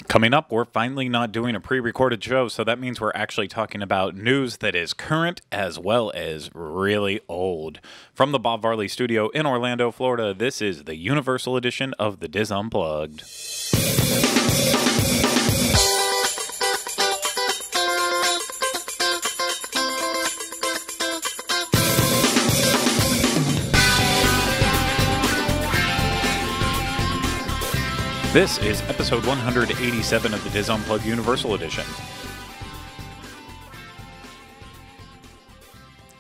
Coming up, we're finally not doing a pre-recorded show, so that means we're actually talking about news that is current as well as really old. From the Bob Varley studio in Orlando, Florida, this is the Universal edition of the Diz Unplugged. This is episode 187 of the Diz Unplugged Universal Edition.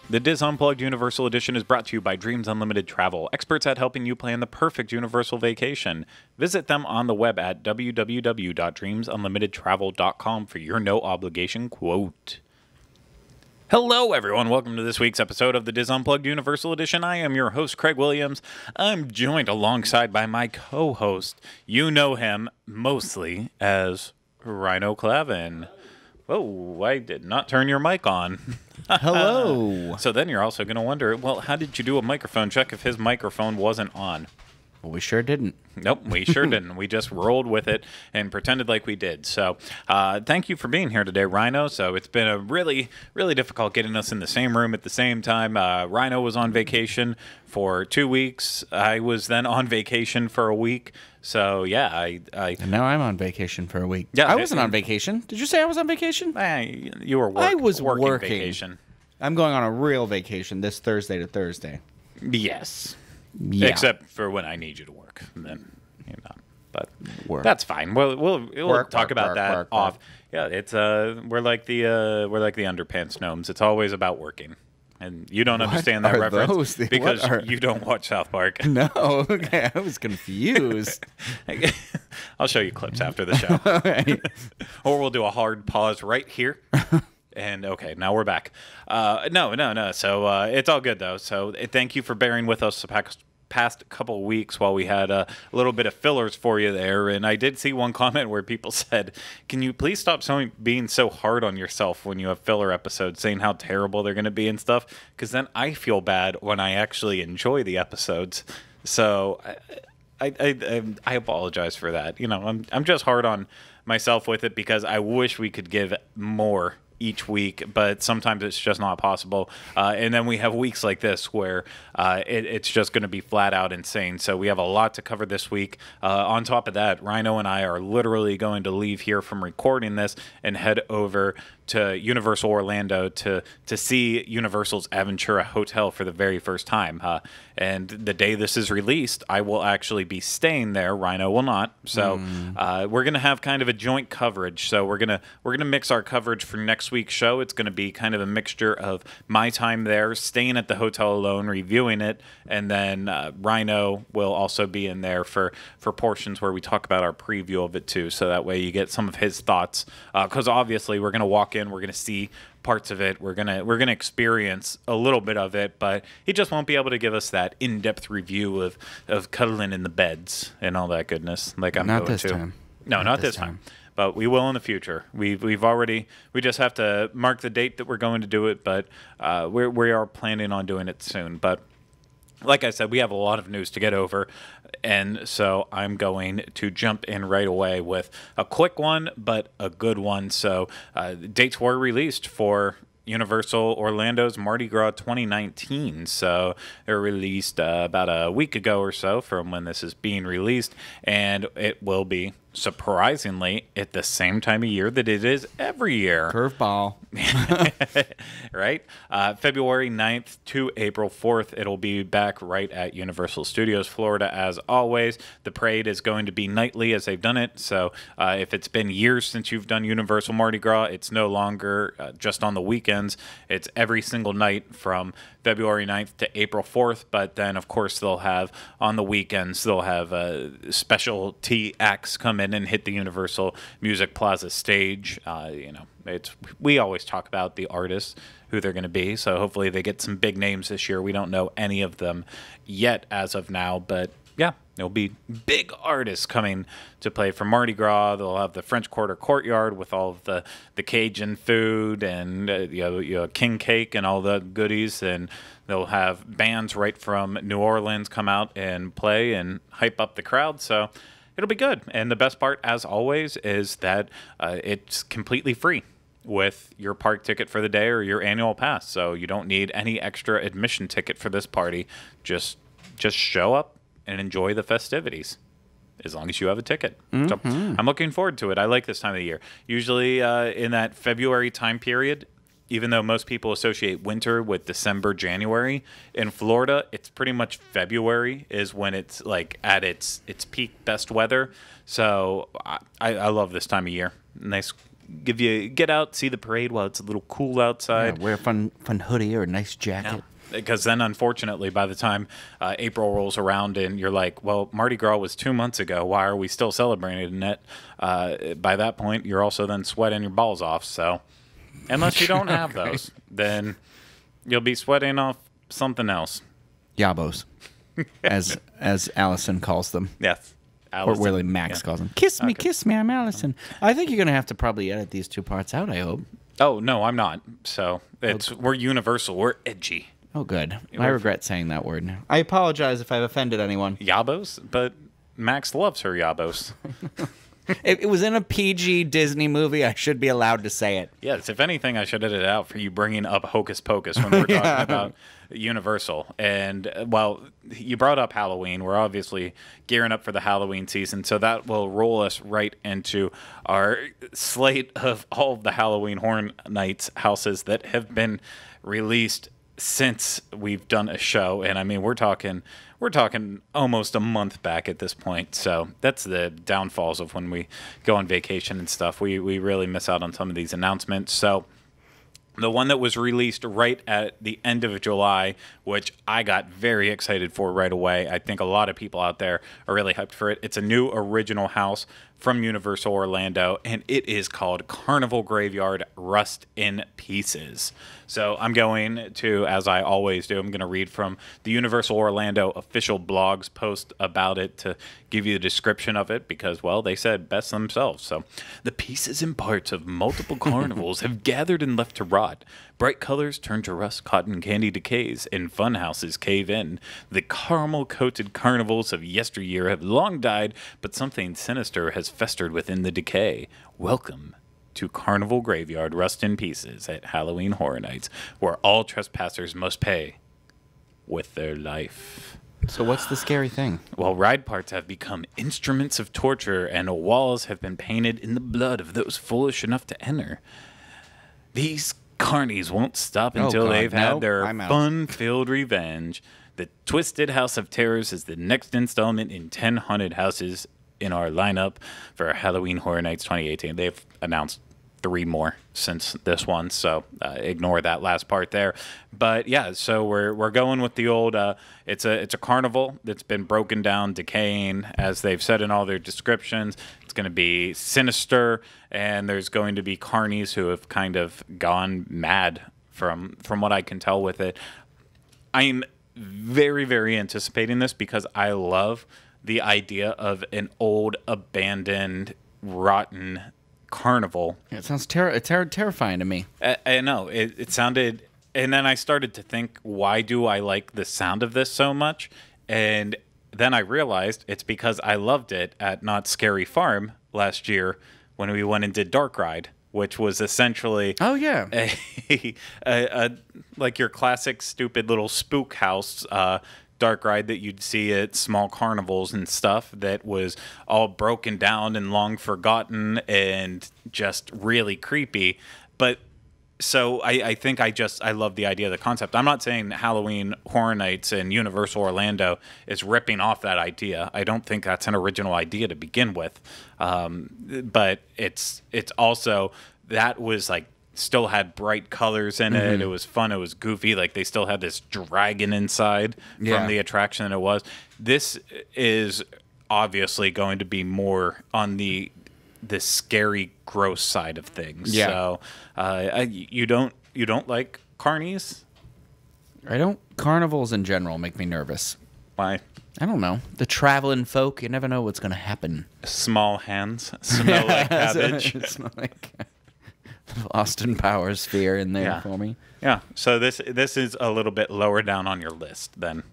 The Diz Unplugged Universal Edition is brought to you by Dreams Unlimited Travel, experts at helping you plan the perfect universal vacation. Visit them on the web at www.dreamsunlimitedtravel.com for your no-obligation quote. Hello, everyone. Welcome to this week's episode of the Diz Unplugged Universal Edition. I am your host, Craig Williams. I'm joined alongside by my co-host. You know him mostly as Ryno Clavin. Whoa, I did not turn your mic on. Hello. So then you're also going to wonder, well, how did you do a microphone check if his microphone wasn't on? Well, we sure didn't. Nope, we sure didn't. We just rolled with it and pretended like we did. So thank you for being here today, Ryno. So it's been a really, really difficult getting us in the same room at the same time. Ryno was on vacation for 2 weeks. I was then on vacation for a week. So, yeah, And now I'm on vacation for a week. Yeah, I wasn't on vacation. Did you say I was on vacation? You were I was working vacation. I'm going on a real vacation this Thursday to Thursday. Yes. Yeah. Except for when I need you to work. Then, but Work. that's fine. We'll talk about that work. off. Yeah, it's we're like the underpants gnomes. It's always about working. And you don't understand that reference because you don't watch South Park. No, okay, I was confused. I'll show you clips after the show. Right. Or we'll do a hard pause right here. And okay, now we're back. No. So it's all good though. So thank you for bearing with us the past couple of weeks while we had a little bit of fillers for you there. And I did see one comment where people said, "Can you please stop being so hard on yourself when you have filler episodes, saying how terrible they're going to be and stuff? Because then I feel bad when I actually enjoy the episodes." So I apologize for that. You know, I'm just hard on myself with it because I wish we could give more each week, but sometimes it's just not possible. And then we have weeks like this where it's just going to be flat out insane. So we have a lot to cover this week. On top of that, Ryno and I are literally going to leave here from recording this and head over to Universal Orlando to see Universal's Aventura Hotel for the very first time. And the day this is released, I will actually be staying there. Ryno will not. So we're going to have kind of a joint coverage. So we're gonna mix our coverage for next week's show. It's going to be kind of a mixture of my time there, staying at the hotel alone, reviewing it, and then Ryno will also be in there for portions where we talk about our preview of it too. So that way you get some of his thoughts. Because obviously we're going to walk in, we're going to see parts of it, we're gonna experience a little bit of it, but he just won't be able to give us that in-depth review of cuddling in the beds and all that goodness like I'm not going this to. time. No, not this time. But we will in the future. We just have to mark the date that we're going to do it, but we are planning on doing it soon. But like I said, we have a lot of news to get over, and so I'm going to jump in right away with a quick one, but a good one. So dates were released for Universal Orlando's Mardi Gras 2019. So they were released about a week ago or so from when this is being released, and it will be, surprisingly, at the same time of year that it is every year. Curveball. Right? February 9th to April 4th, it'll be back right at Universal Studios Florida as always. The parade is going to be nightly as they've done it. So if it's been years since you've done Universal Mardi Gras, it's no longer just on the weekends. It's every single night from February 9th to April 4th. But then, of course, they'll have on the weekends, they'll have specialty acts come in and hit the Universal Music Plaza stage. We always talk about the artists, who they're going to be. So hopefully they get some big names this year. We don't know any of them yet as of now, but yeah, there'll be big artists coming to play for Mardi Gras. They'll have the French Quarter Courtyard with all of the Cajun food and king cake and all the goodies, and they'll have bands right from New Orleans come out and play and hype up the crowd. So it'll be good. And the best part, as always, is that it's completely free with your park ticket for the day or your annual pass. So you don't need any extra admission ticket for this party. Just show up and enjoy the festivities, as long as you have a ticket. So I'm looking forward to it. I like this time of the year. Usually in that February time period, even though most people associate winter with December, January, in Florida, it's pretty much February is when it's like at its peak best weather. So I love this time of year. Nice, get out, see the parade while it's a little cool outside. Yeah, wear a fun hoodie or a nice jacket. Yeah. Because then, unfortunately, by the time April rolls around and you're like, well, Mardi Gras was 2 months ago. Why are we still celebrating it? By that point, you're also then sweating your balls off. So unless you don't have those, then you'll be sweating off something else. Yabos, as Allison calls them. Yes. Or really Max calls them. Kiss me, I'm Allison. I think you're going to have to probably edit these two parts out, I hope. Oh, no, I'm not. So we're universal. We're edgy. Oh, good. I regret saying that word. I apologize if I've offended anyone. Yabos? But Max loves her yabos. It was in a PG Disney movie. I should be allowed to say it. Yes, if anything, I should edit it out for you bringing up Hocus Pocus when we're talking about Universal. And, well, you brought up Halloween. We're obviously gearing up for the Halloween season, so that will roll us right into our slate of all of the Halloween Horror Nights houses that have been released since we've done a show. And I mean, we're talking almost a month back at this point. So that's the downfalls of when we go on vacation and stuff. We really miss out on some of these announcements. So the one that was released right at the end of July, which I got very excited for right away. I think a lot of people out there are really hyped for it. It's a new original house from Universal Orlando, and it is called Carnival Graveyard Rust in Pieces. So I'm going to, as I always do, I'm going to read from the Universal Orlando official blog's post about it to give you the description of it because, well, they said best themselves. So the pieces and parts of multiple carnivals have gathered and left to rot. Bright colors turn to rust, cotton candy decays, and fun houses cave in. The caramel-coated carnivals of yesteryear have long died, but something sinister has festered within the decay. Welcome to Carnival Graveyard Rust in Pieces at Halloween Horror Nights, where all trespassers must pay with their life. So what's the scary thing? Well, ride parts have become instruments of torture, and walls have been painted in the blood of those foolish enough to enter. These carnies won't stop until they've had their fun-filled revenge. The Twisted House of Terrors is the next installment in 10 haunted houses in our lineup for Halloween Horror Nights 2018. They've announced 3 more since this one, so ignore that last part there. But yeah, so we're going with the old. It's a carnival that's been broken down, decaying, as they've said in all their descriptions. It's going to be sinister, and there's going to be carnies who have kind of gone mad from what I can tell with it. I'm very, very anticipating this because I love the idea of an old, abandoned, rotten carnival. It sounds terrifying to me. I know. It sounded... And then I started to think, why do I like the sound of this so much? And then I realized it's because I loved it at Not Scary Farm last year when we went and did Dark Ride, which was essentially... Oh, yeah. a like your classic stupid little spook house dark ride that you'd see at small carnivals and stuff that was all broken down and long forgotten and just really creepy. But so I think I love the idea of the concept. I'm not saying Halloween Horror Nights and Universal Orlando is ripping off that idea. I don't think that's an original idea to begin with. But it's also, that was like, still had bright colors in it. It was fun. It was goofy. Like they still had this dragon inside from the attraction that it was. This is obviously going to be more on the scary, gross side of things. Yeah. So you don't like carnies? I don't. Carnivals in general make me nervous. Why? I don't know. The traveling folk, you never know what's going to happen. Small hands smell like cabbage. Smell like Austin Powers fear in there for me. Yeah. So this is a little bit lower down on your list then.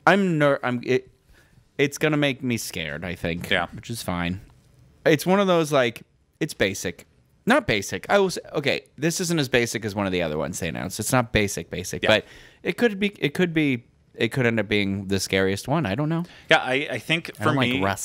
It's it's gonna make me scared, I think. Yeah. Which is fine. It's one of those, like, it's basic. Not basic. Okay, this isn't as basic as one of the other ones they announced. It's not basic, yeah. But it could end up being the scariest one. I don't know. Yeah, I think for me, like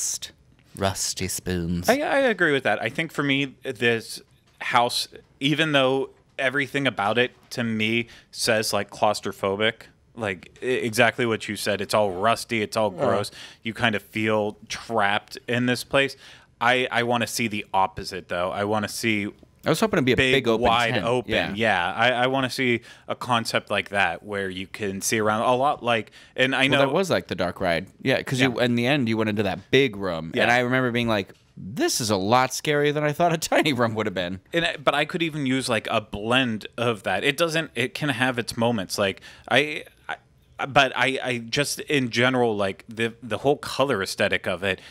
rusty spoons. I agree with that. I think for me, this house, even though everything about it to me says like claustrophobic, like exactly what you said. It's all rusty. It's all gross. You kind of feel trapped in this place. I want to see the opposite, though. I want to see. I was hoping to be a big open wide tent. open. Yeah. I want to see a concept like that where you can see around a lot. Like, and I know that was like the dark ride. Yeah, because in the end you went into that big room, and I remember being like, "This is a lot scarier than I thought a tiny room would have been." But I could even use like a blend of that. It doesn't. It can have its moments. Like but I just in general like the whole color aesthetic of it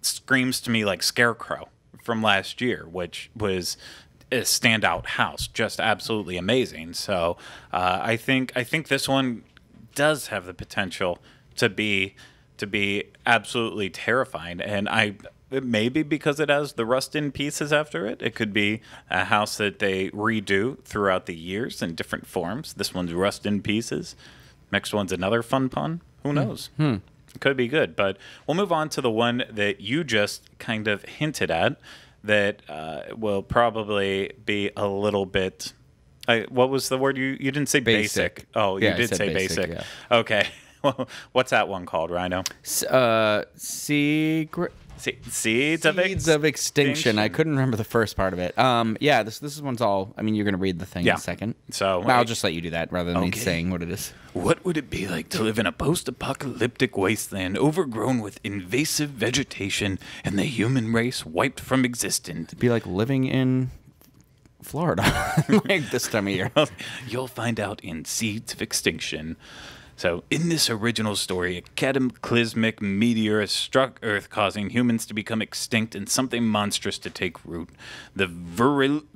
screams to me like Scarecrow from last year, which was a standout house, just absolutely amazing. So I think this one does have the potential to be absolutely terrifying, and maybe because it has the rust in pieces after it. It could be a house that they redo throughout the years in different forms. This one's rust in pieces. Next one's another fun pun. Who knows? It could be good, but we'll move on to the one that you just kind of hinted at that will probably be a little bit... what was the word? You didn't say basic. Oh, you did say basic. Yeah. Okay. Well, what's that one called, Ryno? Seeds of Extinction. I couldn't remember the first part of it. Yeah, this one's all... I mean, you're going to read the thing in a second. So I'll just let you do that rather than me saying what it is. What would it be like to live in a post-apocalyptic wasteland overgrown with invasive vegetation and the human race wiped from existence? It'd be like living in Florida like this time of year. You'll find out in Seeds of Extinction. So, in this original story, a cataclysmic meteor has struck Earth, causing humans to become extinct and something monstrous to take root. The virulent.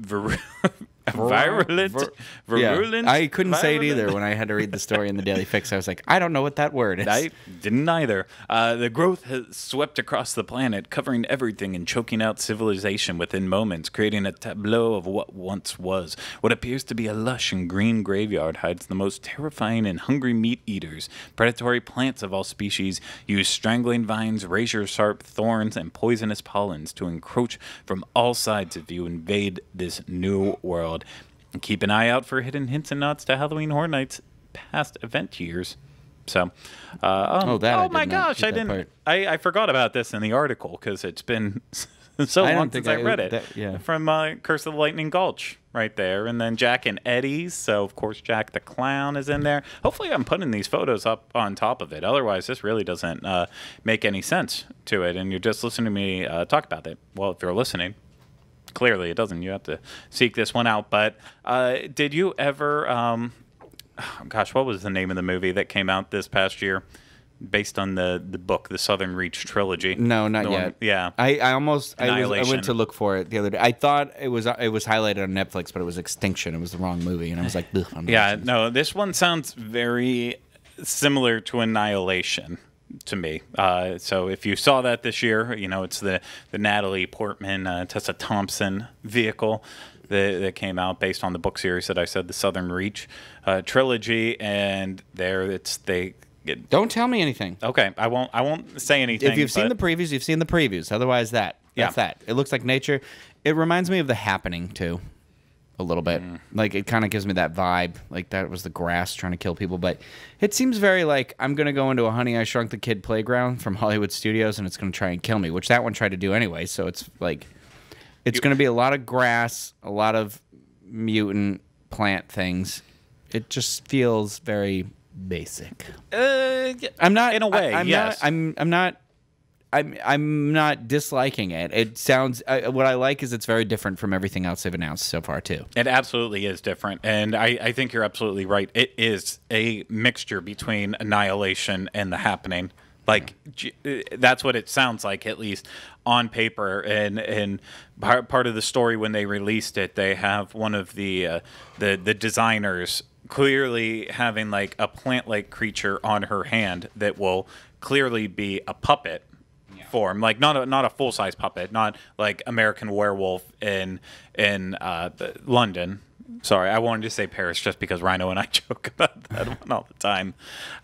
I couldn't say it either when I had to read the story in the Daily Fix. I was like, I don't know what that word is. I didn't either. The growth has swept across the planet, covering everything and choking out civilization within moments, creating a tableau of what once was. What appears to be a lush and green graveyard hides the most terrifying and hungry meat eaters. Predatory plants of all species use strangling vines, razor-sharp thorns, and poisonous pollens to encroach from all sides as you invade this new world. And keep an eye out for hidden hints and nods to Halloween Horror Nights past event years. So, oh my gosh, I forgot about this in the article because it's been so long since I read it. From Curse of the Lightning Gulch right there, and then Jack and Eddie's. So of course Jack the Clown is in there. Hopefully I'm putting these photos up on top of it. Otherwise this really doesn't make any sense to it, and you're just listening to me talk about it. Well, if you're listening, clearly it doesn't. You have to seek this one out. But did you ever gosh, what was the name of the movie that came out this past year based on the book, the Southern Reach trilogy? No, not yet. Yeah. I went to look for it the other day. I thought it was highlighted on Netflix, but it was Extinction. It was the wrong movie, and I was like, ugh, I'm not no, this one sounds very similar to Annihilation to me. So if you saw that this year, you know, it's the Natalie Portman, Tessa Thompson vehicle that came out based on the book series that I said, the Southern Reach trilogy, and don't tell me anything. Okay, I won't say anything. If you've seen the previews, you've seen the previews. Otherwise, that's that. It looks like nature. It reminds me of The Happening too, a little bit. Like it kind of gives me that vibe. Like that was the grass trying to kill people, but it seems very like I'm gonna go into a Honey I Shrunk the Kid playground from Hollywood Studios, and it's gonna try and kill me, which that one tried to do anyway. So it's like it's gonna be a lot of grass, a lot of mutant plant things. It just feels very basic. I'm not in a way. I'm not disliking it. It sounds. What I like is it's very different from everything else they've announced so far too. It absolutely is different, and I think you're absolutely right. It is a mixture between Annihilation and The Happening. Like that's what it sounds like, at least on paper. And part of the story when they released it, they have one of the designers clearly having like a plant-like creature on her hand that will clearly be a puppet form, like not a full size puppet, not like American Werewolf in London. Sorry, I wanted to say Paris just because Ryno and I joke about that one all the time.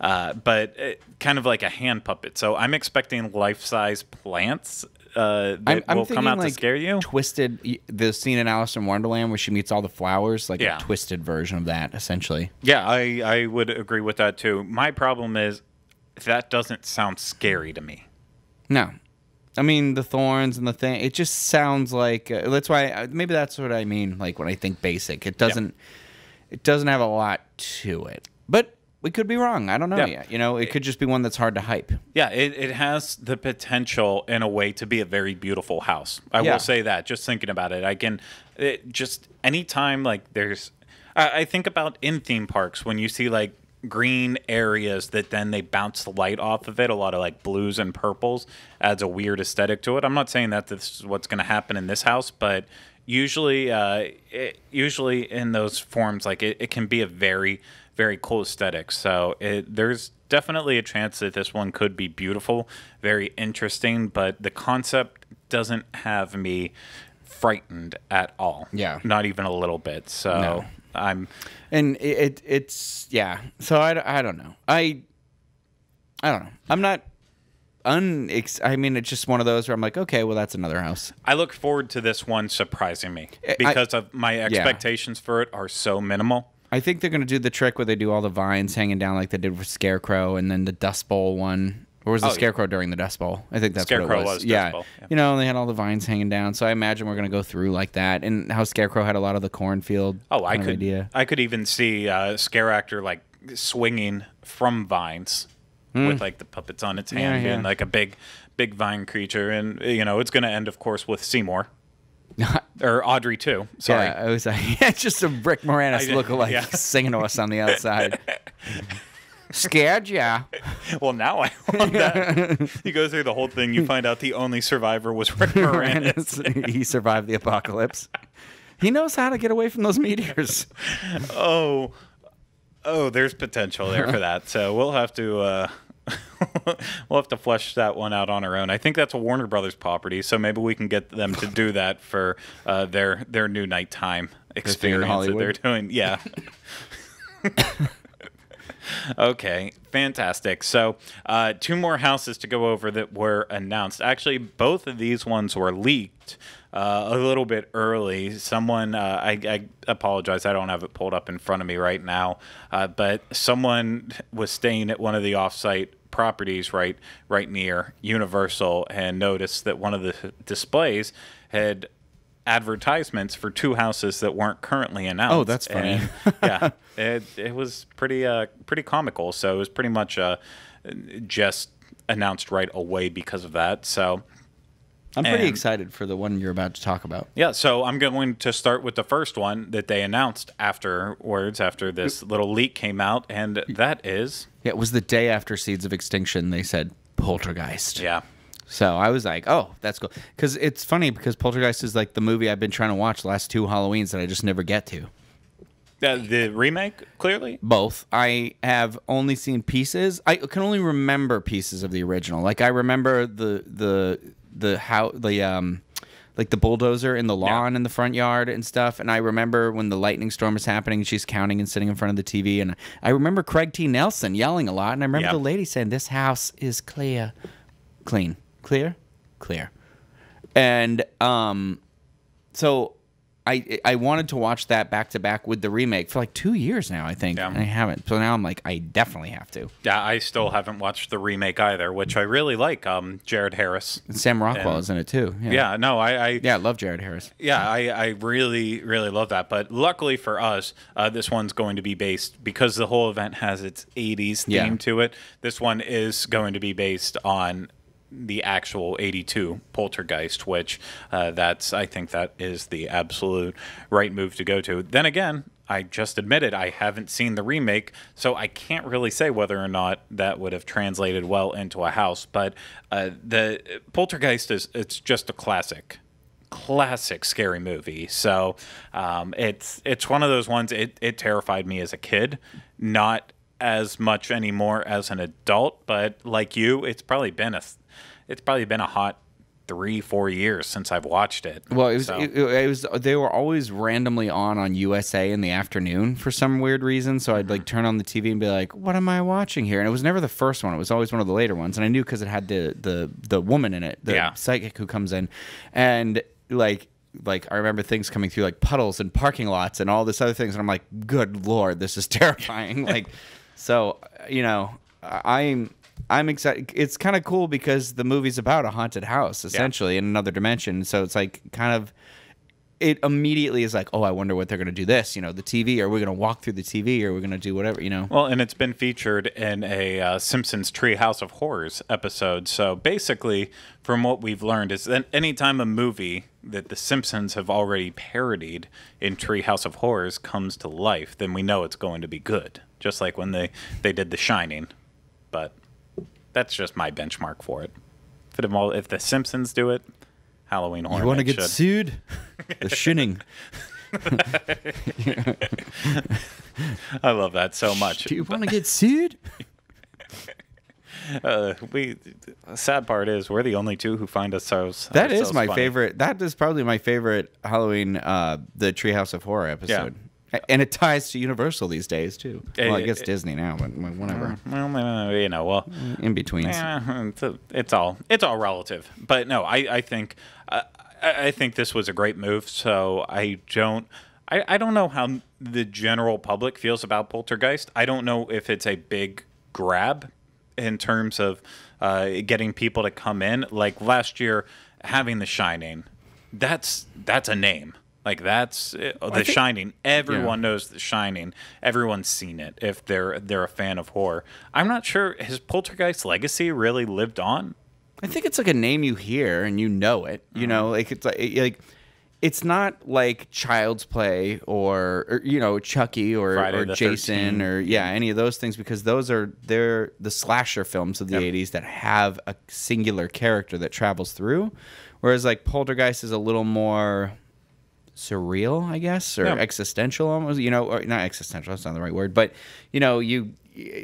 But kind of like a hand puppet. So I'm expecting life-size plants that will come out to scare you. Twisted, the scene in Alice in Wonderland where she meets all the flowers, like a twisted version of that, essentially. Yeah, I would agree with that too. My problem is that doesn't sound scary to me. No. I mean, the thorns and the thing, it just sounds like, that's why, maybe that's what I mean, like, when I think basic. It doesn't have a lot to it. But we could be wrong. I don't know yet. You know, it could just be one that's hard to hype. Yeah, it has the potential, in a way, to be a very beautiful house. I will say that, just thinking about it. Just anytime, like, there's, I think about in theme parks, when you see, like, green areas that then they bounce the light off of it, a lot of like blues and purples, adds a weird aesthetic to it. I'm not saying that this is what's going to happen in this house, but usually in those forms, like it can be a very, very cool aesthetic. So there's definitely a chance that this one could be beautiful, very interesting, but the concept doesn't have me frightened at all. Yeah. Not even a little bit. So no. It's so I don't know. I don't know. I'm not I mean, it's just one of those where I'm like, okay, well, that's another house. I look forward to this one surprising me because of my expectations for it are so minimal. I think they're going to do the trick where they do all the vines hanging down like they did with Scarecrow, and then the Dust Bowl one. Or was the Scarecrow during the Dust Bowl? I think that's Scarecrow what it was. Dust Bowl. You know, they had all the vines hanging down. So I imagine we're going to go through like that. And how Scarecrow had a lot of the cornfield idea. I could even see Scare Actor like swinging from vines with like the puppets on its hand and like a big vine creature. And, you know, it's going to end, of course, with Seymour. Or Audrey, too. Sorry. Yeah, I was it's just a Rick Moranis lookalike singing to us on the outside. Scared, yeah. Well, now I want that. You go through the whole thing, you find out the only survivor was Rick Moranis. He survived the apocalypse. He knows how to get away from those meteors. Oh, there's potential there for that. So we'll have to flesh that one out on our own. I think that's a Warner Brothers property, so maybe we can get them to do that for their new nighttime experience that they're doing. Yeah. Okay, fantastic. So 2 more houses to go over that were announced. Actually, both of these ones were leaked a little bit early. Someone, I apologize, I don't have it pulled up in front of me right now, but someone was staying at one of the off-site properties right near Universal and noticed that one of the displays had advertisements for 2 houses that weren't currently announced. Oh, that's funny. And, it was pretty comical. So it was pretty much just announced right away because of that. So I'm pretty excited for the one you're about to talk about. Yeah, so I'm going to start with the first one that they announced after this little leak came out, and that is... Yeah, it was the day after Seeds of Extinction. They said Poltergeist. Yeah. So I was like, oh, that's cool. Because it's funny because Poltergeist is like the movie I've been trying to watch the last 2 Halloweens that I just never get to. The remake, clearly? Both. I have only seen pieces. I can only remember pieces of the original. Like I remember the bulldozer in the lawn in the front yard and stuff. And I remember when the lightning storm is happening, she's counting and sitting in front of the TV. And I remember Craig T. Nelson yelling a lot. And I remember the lady saying, "This house is clean. And so I wanted to watch that back to back with the remake for like 2 years now, I think. And I haven't. So now I'm like, I definitely have to. Yeah, I still haven't watched the remake either, which I really like. Jared Harris. And Sam Rockwell is in it too. Yeah, no, I love Jared Harris. Yeah, I really, really love that. But luckily for us, this one's going to be based, because the whole event has its 80s theme to it, this one is going to be based on the actual 82 Poltergeist, which I think that is the absolute right move to go to. Then again, I just admitted I haven't seen the remake, so I can't really say whether or not that would have translated well into a house. But the Poltergeist it's just a classic scary movie. So it's one of those ones. It terrified me as a kid, not as much anymore as an adult, but like you, it's probably been a hot 3-4 years since I've watched it. Well, it was they were always randomly on USA in the afternoon for some weird reason. So I'd like turn on the TV and be like, "What am I watching here?" And it was never the first one; it was always one of the later ones. And I knew because it had the woman in it, the psychic who comes in, and like I remember things coming through like puddles and parking lots and all this other things, and I'm like, "Good Lord, this is terrifying!" Like, so I'm excited. It's kind of cool because the movie's about a haunted house, essentially, in another dimension. So it's like kind of, it immediately is like, oh, I wonder what they're going to do this. The TV, or we're going to walk through the TV, or we're going to do whatever, Well, and it's been featured in a Simpsons Treehouse of Horrors episode. So basically, from what we've learned, is that anytime a movie that the Simpsons have already parodied in Treehouse of Horrors comes to life, then we know it's going to be good. Just like when they did The Shining. But that's just my benchmark for it. If the Simpsons do it, Halloween Horror. You want to get sued? The Shining. I love that so much. Do you want to get sued? Sad part is we're the only two who find ourselves. That is my funny. favorite. That is probably my favorite Halloween, the Treehouse of Horror episode. Yeah. And it ties to Universal these days too. Well, I guess Disney now, but whatever. Well, in between. It's all relative. But no, I think this was a great move. So I don't know how the general public feels about Poltergeist. I don't know if it's a big grab in terms of getting people to come in. Like last year, having The Shining, that's a name. Like that's The Shining. Everyone knows The Shining. Everyone's seen it if they're a fan of horror. I'm not sure, has Poltergeist legacy really lived on? I think it's like a name you hear and you know it. Like it's like it's not like Child's Play or Chucky or Jason 13th. or any of those things, because they're the slasher films of the 80s that have a singular character that travels through, whereas like Poltergeist is a little more surreal, I guess, or existential almost, or not existential, that's not the right word, but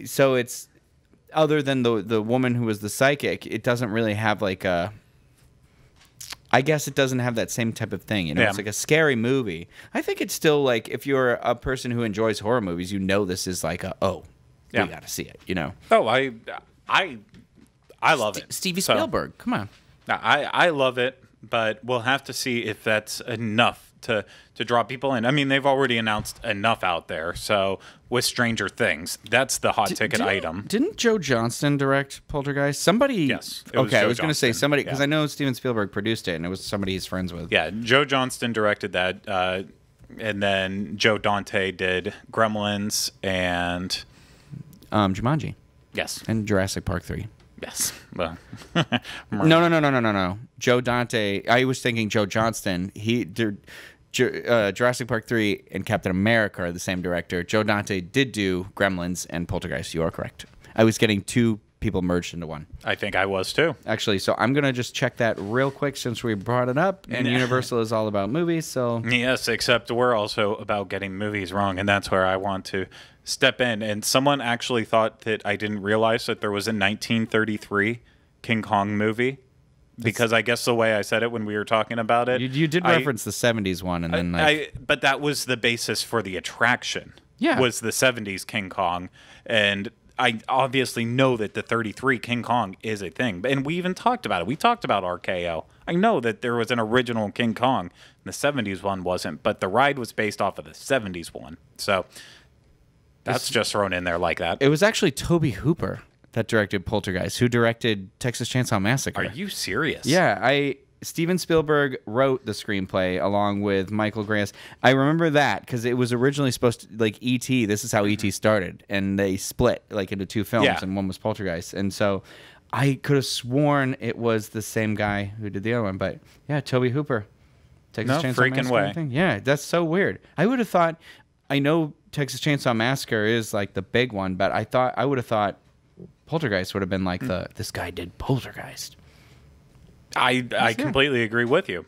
so it's, other than the woman who was the psychic, it doesn't really have like I guess it doesn't have that same type of thing, it's like a scary movie. I think it's still like, if you're a person who enjoys horror movies, this is like we gotta see it, Oh, I love it. Steven Spielberg, come on. I love it, but we'll have to see if that's enough to draw people in. I mean, they've already announced enough out there. So with Stranger Things, that's the hot ticket item. Didn't Joe Johnston direct Poltergeist? Somebody. Yes. Okay, I was going to say somebody, because I know Steven Spielberg produced it, and it was somebody he's friends with. Yeah, Joe Johnston directed that, and then Joe Dante did Gremlins and Jumanji. Yes. And Jurassic Park 3. Yes. Well, no. Joe Dante. I was thinking Joe Johnston. He did Jurassic Park 3 and Captain America are the same director. Joe Dante did do Gremlins and Poltergeist. You are correct. I was getting two people merged into one. I think I was too. Actually, so I'm gonna just check that real quick since we brought it up. And Universal is all about movies, so yes. Except we're also about getting movies wrong, and that's where I want to step in. And someone actually thought that I didn't realize that there was a 1933 King Kong movie, because I guess the way I said it when we were talking about it, you did reference the 70s one, and then but that was the basis for the attraction. Yeah, was the 70s King Kong, and I obviously know that the 33 King Kong is a thing, and we even talked about it. We talked about RKO. I know that there was an original King Kong, and the 70s one wasn't, but the ride was based off of the 70s one, so. That's just thrown in there like that. It was actually Tobe Hooper that directed Poltergeist, who directed Texas Chainsaw Massacre. Are you serious? Yeah, Steven Spielberg wrote the screenplay along with Michael Grass. I remember that because it was originally supposed to, like E.T., this is how E.T. started, and they split like into two films, and one was Poltergeist. And so I could have sworn it was the same guy who did the other one, but yeah, Tobe Hooper. Texas Chainsaw Massacre thing. Yeah, that's so weird. I would have thought, I know Texas Chainsaw Massacre is like the big one, but I would have thought Poltergeist would have been like this guy did Poltergeist. I completely agree with you.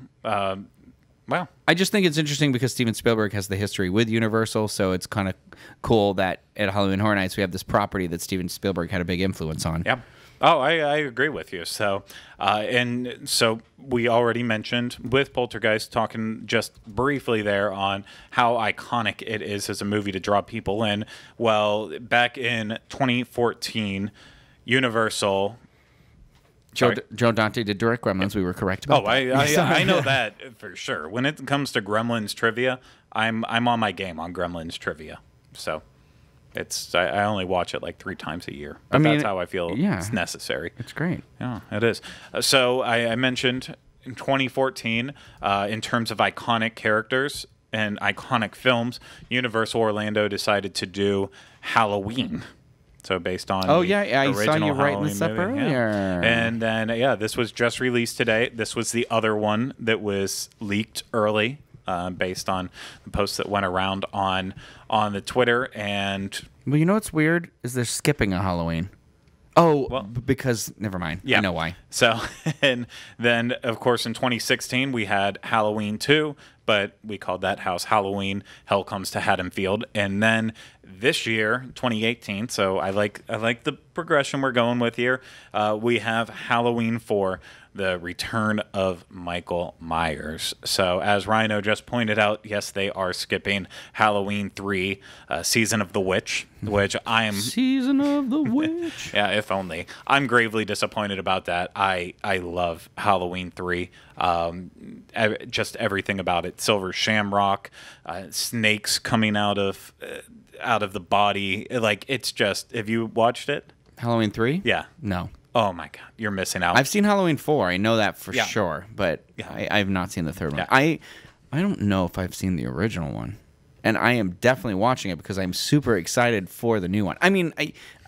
Wow. I just think it's interesting because Steven Spielberg has the history with Universal, so it's kind of cool that at Halloween Horror Nights we have this property that Steven Spielberg had a big influence on. Yep. Oh, I agree with you. So, and so we already mentioned with Poltergeist, talking just briefly there on how iconic it is as a movie to draw people in. Well, back in 2014, Universal. Joe Dante did direct Gremlins. We were correct about that. I know that for sure. When it comes to Gremlins trivia, I'm on my game on Gremlins trivia. So I only watch it like 3 times a year. But that's how I feel it's necessary. It's great. Yeah, it is. So I mentioned in 2014, in terms of iconic characters and iconic films, Universal Orlando decided to do Halloween. So based on I saw you writing this up earlier. Yeah. And then this was just released today. This was the other one that was leaked early, based on the posts that went around on the Twitter. And well, you know what's weird is they're skipping a Halloween. Oh, well, because never mind. Yeah. I know why. So, and then of course in 2016 we had Halloween 2, but we called that house Halloween Hell Comes to Haddonfield. And then this year, 2018, so I like the progression we're going with here. We have Halloween 4, the return of Michael Myers. So as Ryno just pointed out, yes, they are skipping Halloween 3, Season of the Witch, which I am... Season of the Witch. Yeah, if only. I'm gravely disappointed about that. I love Halloween 3. Just everything about it. Silver Shamrock, snakes coming out of the body. Like, it's just... Have you watched it? Halloween 3? Yeah. No. Oh my God, you're missing out. I've seen Halloween 4. I know that for sure, but I have not seen the third one. I don't know if I've seen the original one, and I am definitely watching it because I'm super excited for the new one. I mean,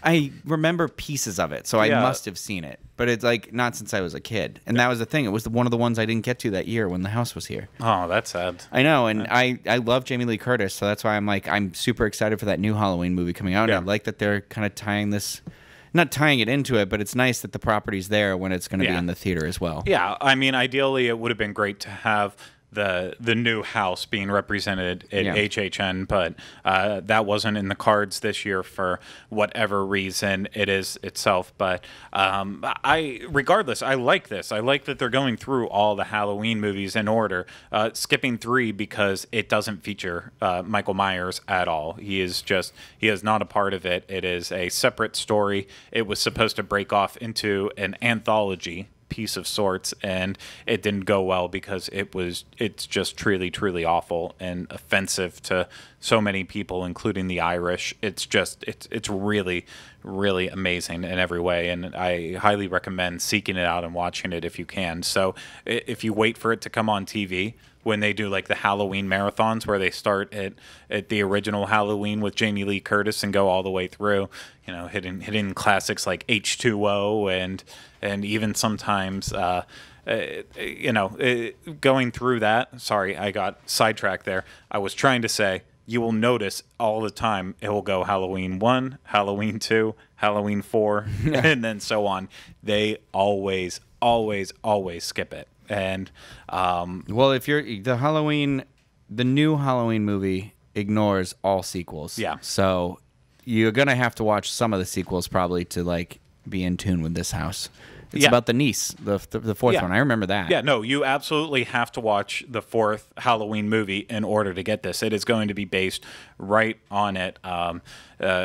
I remember pieces of it, so I must have seen it, but it's like not since I was a kid. And that was the thing. It was one of the ones I didn't get to that year when the house was here. Oh, that's sad. I know, and I love Jamie Lee Curtis, so that's why I'm super excited for that new Halloween movie coming out. And I like that they're kind of tying this. Not tying it into it, but it's nice that the property's there when it's going to be in the theater as well. Yeah, I mean, ideally, it would have been great to have the new house being represented at HHN, but that wasn't in the cards this year for whatever reason it is itself. But regardless, I like this. I like that they're going through all the Halloween movies in order, skipping 3 because it doesn't feature Michael Myers at all. He is not a part of it. It is a separate story. It was supposed to break off into an anthology piece of sorts, and it didn't go well because it's just truly awful and offensive to so many people, including the Irish. It's really amazing in every way, and I highly recommend seeking it out and watching it if you can. So if you wait for it to come on TV, when they do like the Halloween marathons where they start at the original Halloween with Jamie Lee Curtis and go all the way through, hitting classics like H2O and even sometimes going through that. Sorry, I got sidetracked there. I was trying to say you will notice all the time it will go Halloween 1, Halloween 2, Halloween 4, and then so on. They always skip it. And well, if you're the new Halloween movie ignores all sequels. Yeah. So you're gonna have to watch some of the sequels probably to like be in tune with this house. It's about the niece, the fourth one. I remember that. Yeah, no, you absolutely have to watch the 4th Halloween movie in order to get this. It is going to be based right on it.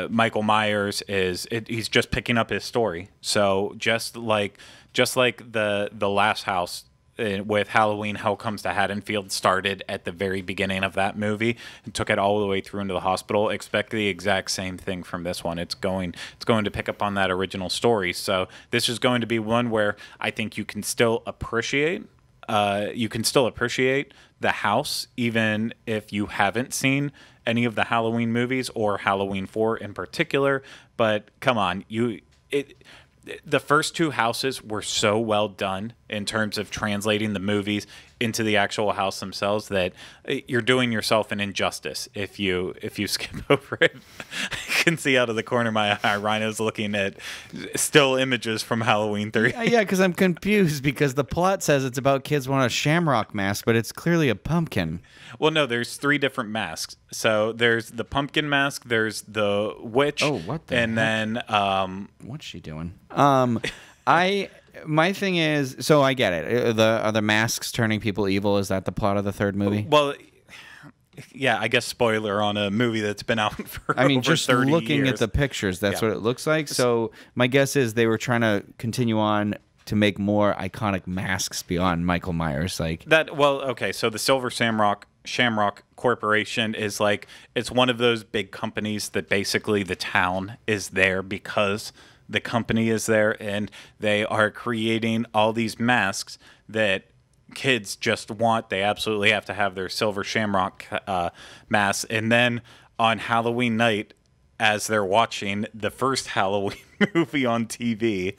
Michael Myers he's just picking up his story. So just like the last house with Halloween Hell Comes to Haddonfield started at the very beginning of that movie and took it all the way through into the hospital. Expect the exact same thing from this one. It's going to pick up on that original story. So this is going to be one where I think you can still appreciate the house even if you haven't seen any of the Halloween movies or Halloween 4 in particular. But come on, the first 2 houses were so well done in terms of translating the movies into the actual house themselves, that you're doing yourself an injustice if you skip over it. I can see out of the corner of my eye Ryno's looking at still images from Halloween 3. Yeah, because I'm confused because the plot says it's about kids want a shamrock mask, but it's clearly a pumpkin. Well, no, there's 3 different masks. So there's the pumpkin mask, there's the witch. Oh, what the and heck? Then What's she doing? My thing is, so I get it. Are the masks turning people evil? Is that the plot of the 3rd movie? well, yeah, I guess spoiler on a movie that's been out for I mean, over just 30 looking years. at the pictures, that's Yeah. what it looks like. So my guess is they were trying to continue on to make more iconic masks beyond Michael Myers. Like that. Well, okay, so the Silver Shamrock Corporation is like, it's one of those big companies that basically the town is there because the company is there, and they are creating all these masks that kids just want. They absolutely have to have their Silver Shamrock masks. And then on Halloween night, as they're watching the first Halloween movie on TV.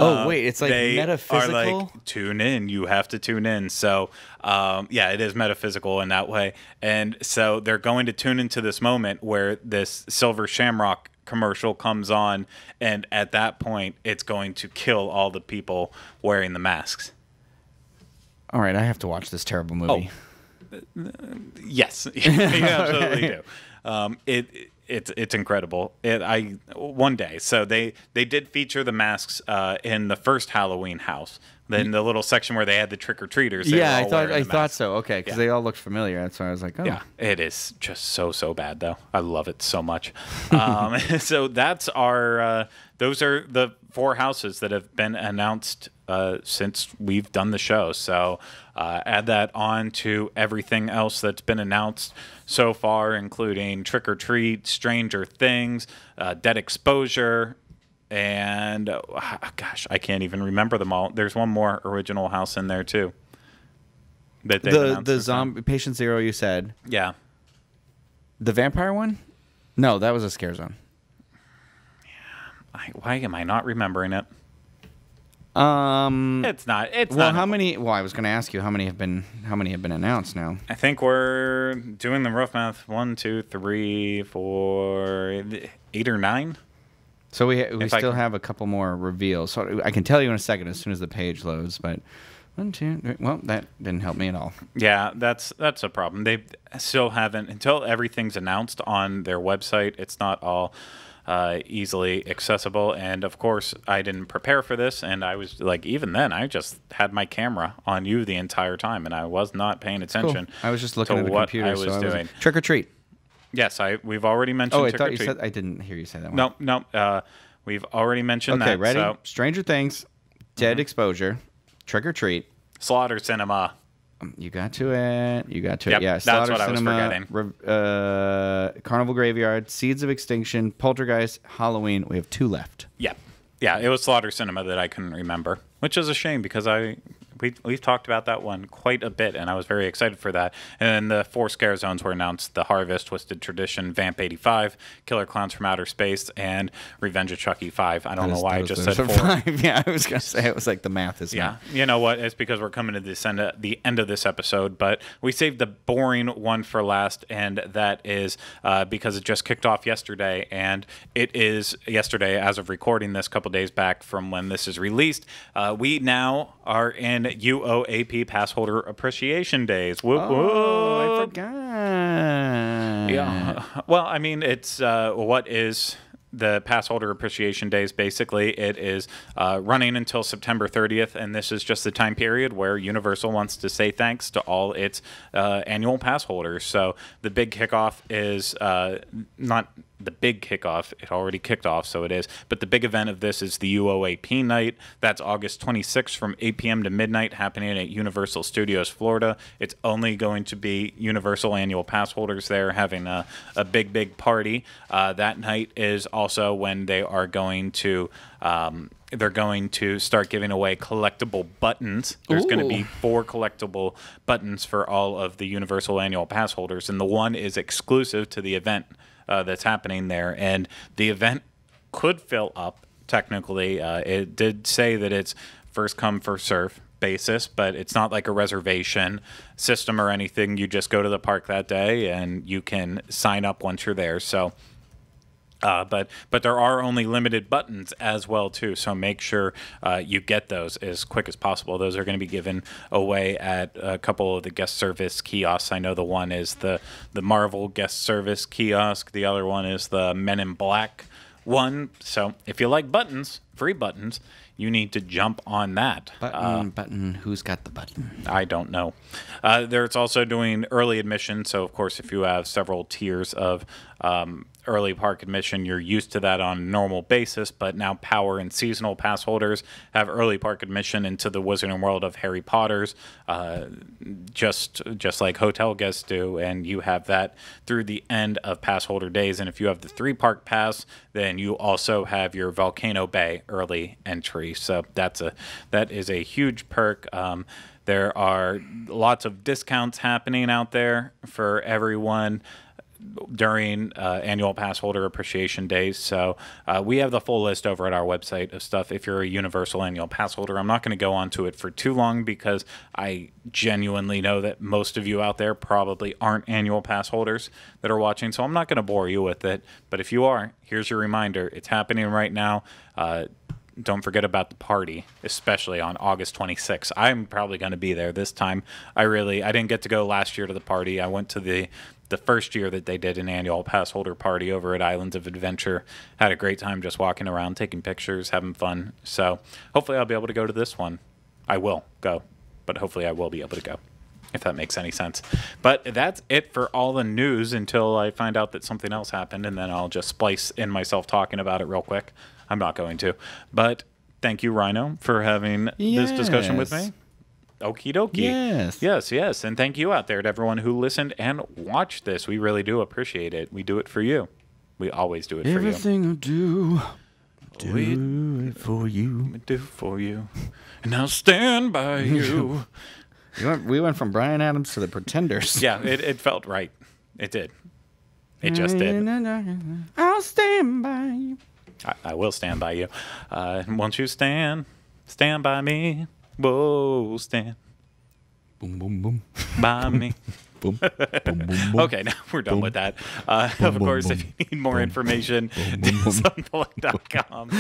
wait, it's like they metaphysical? are like, tune in. You have to tune in. So, yeah, it is metaphysical in that way. And so they're going to tune into this moment where this Silver Shamrock commercial comes on, and at that point, it's going to kill all the people wearing the masks. all right, I have to watch this terrible movie. Yes, you absolutely do. It's incredible. One day. So they did feature the masks in the first Halloween house. Then the little section where they had the trick or treaters. Yeah, I thought so. Okay, because Yeah. they all looked familiar. That's why I was like, oh. Yeah, it is just so bad though. I love it so much. So that's our. Those are the 4 houses that have been announced since we've done the show. So add that on to everything else that's been announced so far, including Trick or Treat, Stranger Things, Dead Exposure, and gosh, I can't even remember them all. There's one more original house in there too. That The zombie Patient Zero, you said. Yeah. The vampire one? No, that was a scare zone. Why am I not remembering it? It's not. It's well, not. how many? Well, I was going to ask you how many have been announced now. I think we're doing the rough math. 1, 2, 3, 4, 8 or 9. So we still have a couple more reveals. So I can tell you in a second as soon as the page loads. But 1, 2, 3, well, that didn't help me at all. Yeah, that's a problem. They still haven't, until everything's announced on their website. It's not all easily accessible. And of course, I didn't prepare for this, and I was like, even then, I just had my camera on you the entire time, and I was not paying attention. Cool. I was just looking to at the what computer. I was doing. Trick or treat. Yes, we've already mentioned. Oh, I Trick thought or you Treat. said. I didn't hear you say that one. No. We've already mentioned that. Okay, ready? So, Stranger Things, Dead Exposure, Trick or Treat, Slaughter Cinema. You got to it. You got to Yep, it. Yeah, that's Slaughter what I was Cinema, forgetting. Carnival Graveyard, Seeds of Extinction, Poltergeist, Halloween. We have 2 left. Yeah. It was Slaughter Cinema that I couldn't remember, which is a shame because we've talked about that one quite a bit, and I was very excited for that. And then the 4 scare zones were announced: The Harvest, Twisted Tradition, Vamp 85, Killer Clowns from Outer Space, and Revenge of Chucky 5. I don't know why I just said 4. 5. Yeah, I was going to say, it was like the math is Yeah, not. you know what? It's because we're coming to the end of this episode, but we saved the boring one for last, and that is because it just kicked off yesterday, and it is yesterday as of recording this, couple days back from when this is released. We now are in UOAP Passholder Appreciation Days. Whoop, Oh, I whoop. forgot. Yeah. Well, I mean, it's what is the Passholder Appreciation Days. Basically, it is running until September 30th, and this is just the time period where Universal wants to say thanks to all its annual pass holders. So the big kickoff is not the big kickoff. It already kicked off, so it is. But the big event of this is the UOAP night. That's August 26th from 8 p.m. to midnight, happening at Universal Studios, Florida. It's only going to be Universal annual pass holders there having a big party. That night is also when they are going to they're going to start giving away collectible buttons. There's going to be 4 collectible buttons for all of the Universal annual pass holders, and the one is exclusive to the event that's happening there. And the event could fill up, technically. It did say that it's first come, first serve. basis, but it's not like a reservation system or anything. You just go to the park that day and you can sign up once you're there. So but there are only limited buttons as well too, so make sure you get those as quick as possible. Those are going to be given away at a couple of the guest service kiosks. I know the one is the Marvel guest service kiosk. The other one is the Men in Black one. So if you like buttons, free buttons, you need to jump on that. Button. Who's got the button? I don't know. There's also doing early admission. So, of course, if you have several tiers of early park admission, you're used to that on a normal basis. But now Power and seasonal pass holders have early park admission into the Wizarding World of Harry Potter's, just like hotel guests do. And you have that through the end of pass holder days. And if you have the 3-park pass, then you also have your Volcano Bay early entry. So that is a huge perk. There are lots of discounts happening out there for everyone during annual pass holder appreciation days. So we have the full list over at our website of stuff if you're a Universal annual pass holder. I'm not going to go on to it for too long because I genuinely know that most of you out there probably aren't annual pass holders that are watching, so I'm not going to bore you with it. But if you are, here's your reminder. It's happening right now. Don't forget about the party, especially on August 26th. I'm probably going to be there this time. I didn't get to go last year to the party. I went to the first year that they did an annual pass holder party over at Islands of Adventure. Had a great time just walking around, taking pictures, having fun. So hopefully I'll be able to go to this one. I will go, but hopefully I will be able to go, if that makes any sense. But that's it for all the news until I find out that something else happened, and then I'll just splice in myself talking about it real quick. I'm not going to. But thank you, Ryno, for having this discussion with me. Okie dokie. Yes. And thank you out there to everyone who listened and watched this. We really do appreciate it. We do it for you. We always do it for you. Everything I do it for you. We do for you. And I'll stand by you. We went from Bryan Adams to the Pretenders. Yeah, it felt right. It did. It just did. I'll stand by you. I will stand by you. Won't you stand by me? Whoa, stand. Boom, boom, boom. By me. Boom, boom, boom, boom. Okay, now we're done with that. Of course, if you need more information, sunplug.com.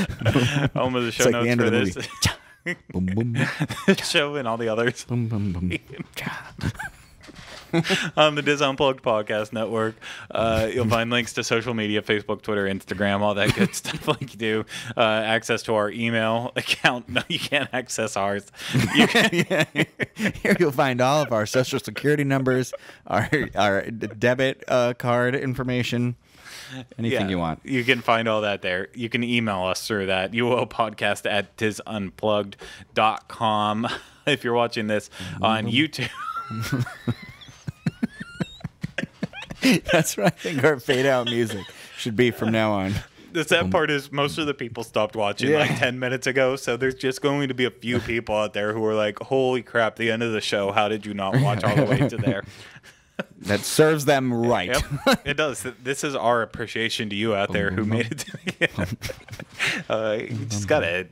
Home of the show notes for this Boom, boom, show and all the others. boom, boom, boom. On the Diz Unplugged Podcast Network. You'll find links to social media, Facebook, Twitter, Instagram, all that good stuff like you do. Access to our email account. No, you can't access ours. You can Here you'll find all of our social security numbers, our debit card information, anything you want. You can find all that there. You can email us through that. UOpodcast@dizunplugged.com. If you're watching this on YouTube. That's what I think our fade out music should be from now on. The sad part is most of the people stopped watching like 10 minutes ago, so there's just going to be a few people out there who are like, holy crap, the end of the show, how did you not watch all the way to there? That serves them right. Yep, it does. This is our appreciation to you out there who made it to the end. You just got a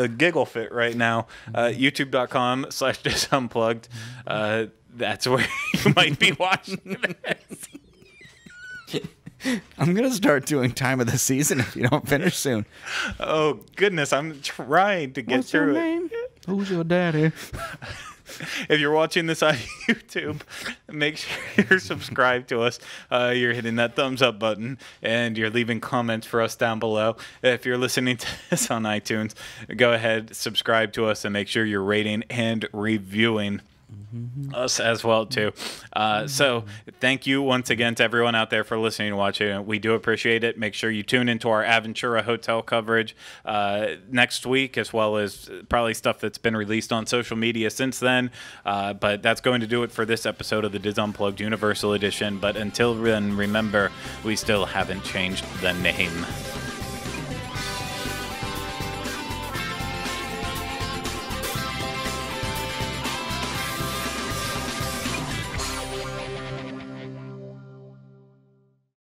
giggle fit right now. YouTube.com/disunplugged. That's where you might be watching this. I'm going to start doing time of the season if you don't finish soon. Oh, goodness. I'm trying to get through it. Who's your daddy? If you're watching this on YouTube, make sure you're subscribed to us. You're hitting that thumbs up button, and you're leaving comments for us down below. If you're listening to this on iTunes, go ahead, subscribe to us, and make sure you're rating and reviewing us as well too. So thank you once again to everyone out there for listening and watching. We do appreciate it. Make sure you tune into our Aventura Hotel coverage next week, as well as probably stuff that's been released on social media since then. But that's going to do it for this episode of the Diz Unplugged Universal Edition. But until then, remember, we still haven't changed the name.